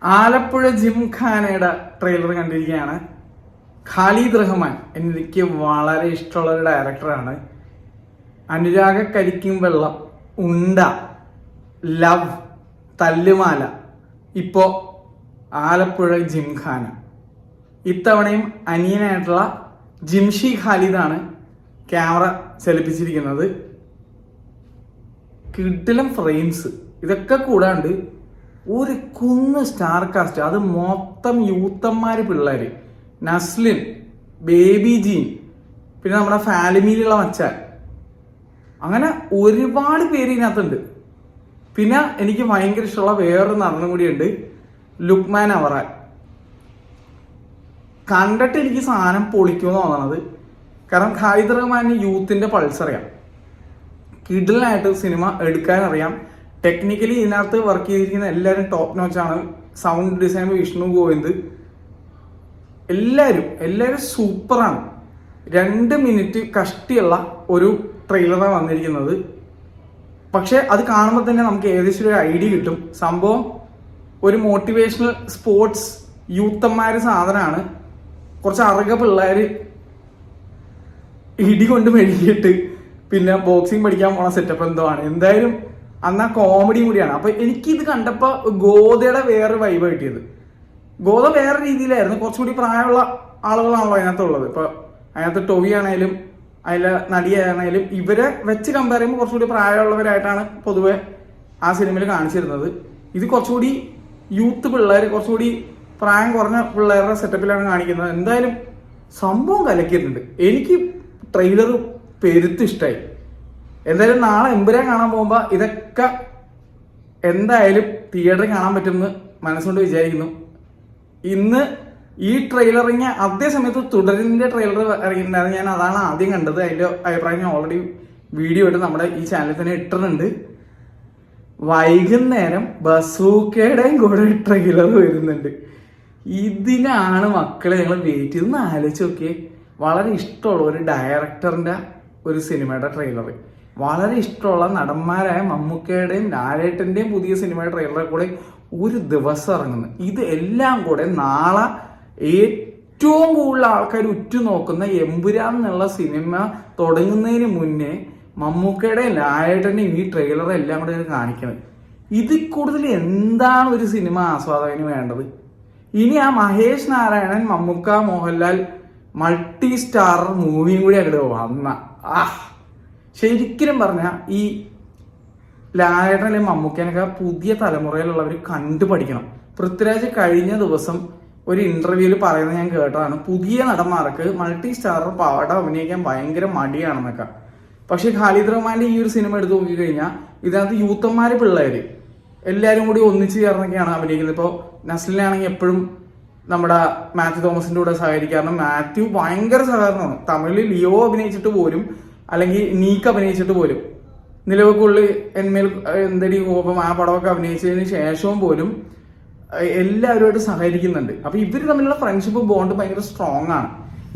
Alappuzha ജിംഖാനയുടെ trailer കണ്ടിരിക്കുകയാണ്. Khalid Rahman എനിക്ക് വളരെ ഇഷ്ടമുള്ള ഒരു ഡയറക്ടറാണ്. അനുരാഗ കരിക്കും വെള്ളം, ഉണ്ട, ലവ്, തല്ലുമാല, ഇപ്പോ ആലപ്പുഴ ജിംഖാന. ഇത്തവണയും അനിയനായിട്ടുള്ള ജിംഷി ഖാലിദാണ് ക്യാമറ ചലിപ്പിച്ചിരിക്കുന്നത്. കിടിലം ഫ്രെയിംസ്, ഇതൊക്കെ കൂടാണ്ട് ഒരു കുന്ന് സ്റ്റാർ കാസ്റ്റ്, അത് മൊത്തം യൂത്തന്മാര് പിള്ളേര്. നസ്ലിൻ, ബേബി ജീൻ, പിന്നെ നമ്മുടെ ഫാലിമിയിലുള്ള മച്ചാൻ, അങ്ങനെ ഒരുപാട് പേര് ഇതിനകത്തുണ്ട്. പിന്നെ എനിക്ക് ഭയങ്കര ഇഷ്ടമുള്ള വേറൊരു നടനും കൂടിയുണ്ട്, ലുക്മാൻ അവറാൻ. കണ്ടിട്ട് എനിക്ക് സാധനം പൊളിക്കുമെന്ന് തോന്നണത്. കാരണം ഖാലിദ് റഹ്മാന് യൂത്തിന്റെ പൾസ് അറിയാം, കിടിലായിട്ട് സിനിമ എടുക്കാൻ അറിയാം. ടെക്നിക്കലി ഇതിനകത്ത് വർക്ക് ചെയ്തിരിക്കുന്ന എല്ലാവരും ടോപ്പ് നോച്ചാണ്. സൗണ്ട് ഡിസൈൻ വിഷ്ണു ഗോവിന്ദ്, എല്ലാവരും സൂപ്പറാണ്. 2 മിനിറ്റ് കഷ്ടിയുള്ള ഒരു ട്രെയിലറാണ് വന്നിരിക്കുന്നത്. പക്ഷെ അത് കാണുമ്പോൾ തന്നെ നമുക്ക് ഏകദേശം ഒരു ഐഡിയ കിട്ടും. സംഭവം ഒരു മോട്ടിവേഷണൽ സ്പോർട്സ് യൂത്തന്മാര് സാധനമാണ്. കുറച്ച് അറുക പിള്ളേര് ഇടി കൊണ്ട് മെഴുകിയിട്ട് പിന്നെ ബോക്സിങ് പഠിക്കാൻ പോണ സെറ്റപ്പ് എന്തോ ആണ്. എന്തായാലും അന്ന് ആ കോമഡിയും കൂടിയാണ്. അപ്പൊ എനിക്കിത് കണ്ടപ്പോ ഗോതയുടെ വേറെ വൈബ് കിട്ടിയത്. ഗോത വേറെ രീതിയിലായിരുന്നു, കുറച്ചുകൂടി പ്രായമുള്ള ആളുകളാണല്ലോ അതിനകത്തുള്ളത്. ഇപ്പൊ അതിനകത്ത് ടൊവി ആണേലും അതിലെ നടിയാണേലും ഇവരെ വെച്ച് കമ്പയർ ചെയ്യുമ്പോൾ കുറച്ചുകൂടി പ്രായമുള്ളവരായിട്ടാണ് പൊതുവെ ആ സിനിമയിൽ കാണിച്ചിരുന്നത്. ഇത് കുറച്ചുകൂടി യൂത്ത് പിള്ളേർ, കുറച്ചുകൂടി പ്രായം കുറഞ്ഞ പിള്ളേരുടെ സെറ്റപ്പിലാണ് കാണിക്കുന്നത്. എന്തായാലും സംഭവം കലക്കിയിട്ടുണ്ട്. എനിക്ക് ട്രെയിലർ പെരുത്ത് ഇഷ്ടമായി. എന്തായാലും നാളെ എമ്പുരാൻ കാണാൻ പോകുമ്പോൾ ഇതൊക്കെ എന്തായാലും തിയേറ്ററിൽ കാണാൻ പറ്റുമെന്ന് മനസ്സുകൊണ്ട് വിചാരിക്കുന്നു. ഇന്ന് ഈ ട്രെയിലർ ഇറങ്ങിയ അതേ സമയത്ത് തുടരിന്റെ ട്രെയിലർ ഇറങ്ങിയിട്ടുണ്ടായിരുന്നു. ഞാൻ അതാണ് ആദ്യം കണ്ടത്. അതിന്റെ അഭിപ്രായം ഞാൻ ഓൾറെഡി വീഡിയോ ആയിട്ട് നമ്മുടെ ഈ ചാനലിൽ തന്നെ ഇട്ടിട്ടുണ്ട്. വൈകുന്നേരം ബസൂക്കയുടെയും കൂടെ ട്രെയിലർ വരുന്നുണ്ട്. ഇതിനാണ് മക്കളെ ഞങ്ങൾ വെയിറ്റ് ചെയ്ത് ആലോചിച്ച് നോക്കിയേ. വളരെ ഇഷ്ടമുള്ള ഒരു ഡയറക്ടറിന്റെ ഒരു സിനിമയുടെ ട്രെയിലർ, വളരെ ഇഷ്ടമുള്ള നടന്മാരായ മമ്മൂക്കയുടെയും ലാലേട്ടന്റെയും പുതിയ സിനിമയുടെ ട്രെയിലറെ കൂടെ ഒരു ദിവസം ഇറങ്ങുന്നു. ഇത് എല്ലാം കൂടെ നാളെ ഏറ്റവും കൂടുതൽ ആൾക്കാർ ഉറ്റുനോക്കുന്ന എമ്പുരാൻ എന്നുള്ള സിനിമ തുടങ്ങുന്നതിന് മുന്നേ മമ്മൂക്കയുടെയും ലാലേട്ടന്റെയും ഈ ട്രെയിലർ എല്ലാം കൂടെ കാണിക്കുന്നത്. ഇതിൽ കൂടുതൽ എന്താണ് ഒരു സിനിമ ആസ്വാദകന് വേണ്ടത്? ഇനി ആ മഹേഷ് നാരായണൻ, മമ്മൂക്ക, മോഹൻലാൽ മൾട്ടി സ്റ്റാർ മൂവിയും കൂടി അങ്ങോട്ട് വന്ന ശരിക്കും പറഞ്ഞാൽ ഈ ലാലേട്ടൻ അല്ലെങ്കിൽ മമ്മൂക്കനൊക്കെ പുതിയ തലമുറയിലുള്ളവർ കണ്ടുപഠിക്കണം. പൃഥ്വിരാജ് കഴിഞ്ഞ ദിവസം ഒരു ഇന്റർവ്യൂവിൽ പറയുന്നത് ഞാൻ കേട്ടതാണ്, പുതിയ നടന്മാർക്ക് മൾട്ടി സ്റ്റാർ പടം അഭിനയിക്കാൻ ഭയങ്കര മടിയാണെന്നൊക്കെ. പക്ഷെ ഖാലിദ് റഹ്മാന്റെ ഈ ഒരു സിനിമ എടുത്ത് നോക്കിക്കഴിഞ്ഞാൽ ഇതിനകത്ത് യൂത്തന്മാര് പിള്ളേര് എല്ലാവരും കൂടി ഒന്നിച്ച് ചേർന്നൊക്കെയാണ് അഭിനയിക്കുന്നത്. ഇപ്പോൾ നസ്ലിനാണെങ്കിൽ എപ്പോഴും നമ്മുടെ മാത്യു തോമസിന്റെ കൂടെ സഹകരിക്കാറുണ്ട്. മാത്യു ഭയങ്കര സഹകരണമാണ്. തമിഴിൽ ലിയോ അഭിനയിച്ചിട്ട് പോലും, അല്ലെങ്കിൽ നീക്ക് അഭിനയിച്ചിട്ട് പോലും, നിലവക്കുള്ളിൽ എന്മേൽ എന്തടി കോപം ആ പടമൊക്കെ അഭിനയിച്ചതിന് ശേഷവും പോലും എല്ലാവരുമായിട്ട് സഹകരിക്കുന്നുണ്ട്. അപ്പൊ ഇവര് തമ്മിലുള്ള ഫ്രണ്ട്ഷിപ്പ് ബോണ്ട് ഭയങ്കര സ്ട്രോങ് ആണ്.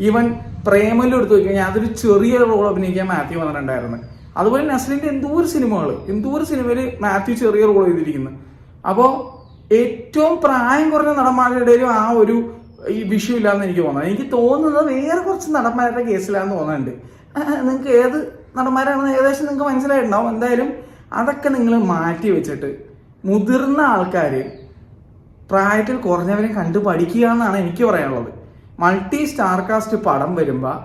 ഈവൻ പ്രേമലും എടുത്തു നോക്കിക്കഴിഞ്ഞാൽ അതൊരു ചെറിയ റോൾ അഭിനയിക്കാൻ മാത്യു വന്നിട്ടുണ്ടായിരുന്നു. അതുപോലെ നസ്ലിന്റെ എന്തോരം സിനിമയിൽ മാത്യു ചെറിയ റോൾ ചെയ്തിരിക്കുന്നു. അപ്പോ ഏറ്റവും പ്രായം കുറഞ്ഞ നടന്മാരുടെ ഇടയിലും ആ ഒരു ഈ വിഷയം ഇല്ലാന്ന് എനിക്ക് തോന്നുന്നത്. എനിക്ക് തോന്നുന്നത് വേറെ കുറച്ച് നടന്മാരുടെ കേസിലാന്ന് തോന്നുന്നുണ്ട്. നിങ്ങൾക്ക് ഏത് നടന്മാരാണെന്ന് ഏകദേശം നിങ്ങൾക്ക് മനസ്സിലായിട്ടുണ്ടാവും. എന്തായാലും അതൊക്കെ നിങ്ങൾ മാറ്റി വെച്ചിട്ട് മുതിർന്ന ആൾക്കാർ പ്രായത്തിൽ കുറഞ്ഞവരെ കണ്ടു പഠിക്കുക എന്നാണ് എനിക്ക് പറയാനുള്ളത്. മൾട്ടി സ്റ്റാർ കാസ്റ്റ് പടം വരുമ്പോൾ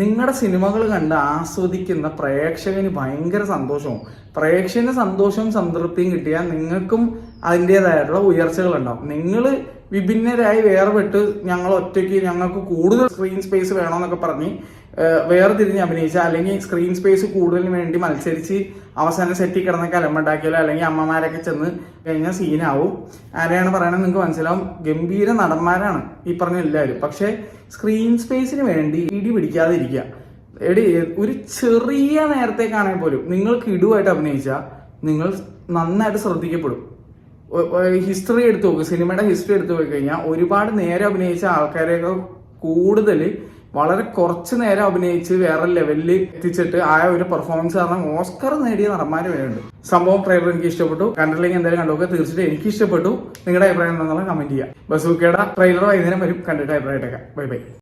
നിങ്ങളുടെ സിനിമകൾ കണ്ട് ആസ്വദിക്കുന്ന പ്രേക്ഷകന് ഭയങ്കര സന്തോഷവും, പ്രേക്ഷകന് സന്തോഷവും സംതൃപ്തിയും കിട്ടിയാൽ നിങ്ങൾക്കും അതിൻ്റെതായിട്ടുള്ള ഉയർച്ചകളുണ്ടാവും. നിങ്ങൾ വിഭിന്നരായി വേർപെട്ട് ഞങ്ങൾ ഒറ്റയ്ക്ക് ഞങ്ങൾക്ക് കൂടുതൽ സ്ക്രീൻ സ്പേസ് വേണമെന്നൊക്കെ പറഞ്ഞ് വേർതിരിഞ്ഞ് അഭിനയിച്ച, അല്ലെങ്കിൽ സ്ക്രീൻ സ്പേസ് കൂടുതലിന് വേണ്ടി മത്സരിച്ച് അവസാനം സെറ്റിൽ കിടന്നൊക്കെ അലമ്പുണ്ടാക്കിയാലോ അല്ലെങ്കിൽ അമ്മമാരൊക്കെ ചെന്ന് കഴിഞ്ഞാൽ സീനാവും. ആരെയാണ് പറയണത് നിങ്ങൾക്ക് മനസ്സിലാവും. ഗംഭീര നടന്മാരാണ് ഈ പറഞ്ഞ എല്ലാവരും. പക്ഷെ സ്ക്രീൻ സ്പേസിന് വേണ്ടി ഇടി പിടിക്കാതെ ഇരിക്കുക. ഒരു ചെറിയ നേരത്തേക്കാണെങ്കിൽ പോലും നിങ്ങൾക്ക് ഇടുവായിട്ട് അഭിനയിച്ചാൽ നിങ്ങൾ നന്നായിട്ട് ശ്രദ്ധിക്കപ്പെടും. ഹിസ്റ്ററി എടുത്തു നോക്കുക, സിനിമയുടെ ഹിസ്റ്ററി എടുത്തു പോയി കഴിഞ്ഞാൽ ഒരുപാട് നേരം അഭിനയിച്ച ആൾക്കാരെയൊക്കെ കൂടുതൽ വളരെ കുറച്ച് നേരം അഭിനയിച്ച് വേറെ ലെവലിൽ എത്തിച്ചിട്ട് ആ ഒരു പെർഫോമൻസ് കാരണം ഓസ്കർ നേടിയ നടന്മാര് വരുന്നുണ്ട്. സംഭവം ട്രെയിലർ എനിക്ക് ഇഷ്ടപ്പെട്ടു. കണ്ടില്ലെങ്കിൽ എന്തായാലും കണ്ടോക്കെ. തീർച്ചയായിട്ടും എനിക്ക് ഇഷ്ടപ്പെട്ടു. നിങ്ങളുടെ അഭിപ്രായം എന്താണെന്നുള്ള കമന്റ് ചെയ്യാം. ബസൂക്കയുടെ ട്രെയിലർ വൈകുന്നേരം വരും. കണ്ടിട്ട് അഭിപ്രായമായിട്ടേക്കാം. Bye bye.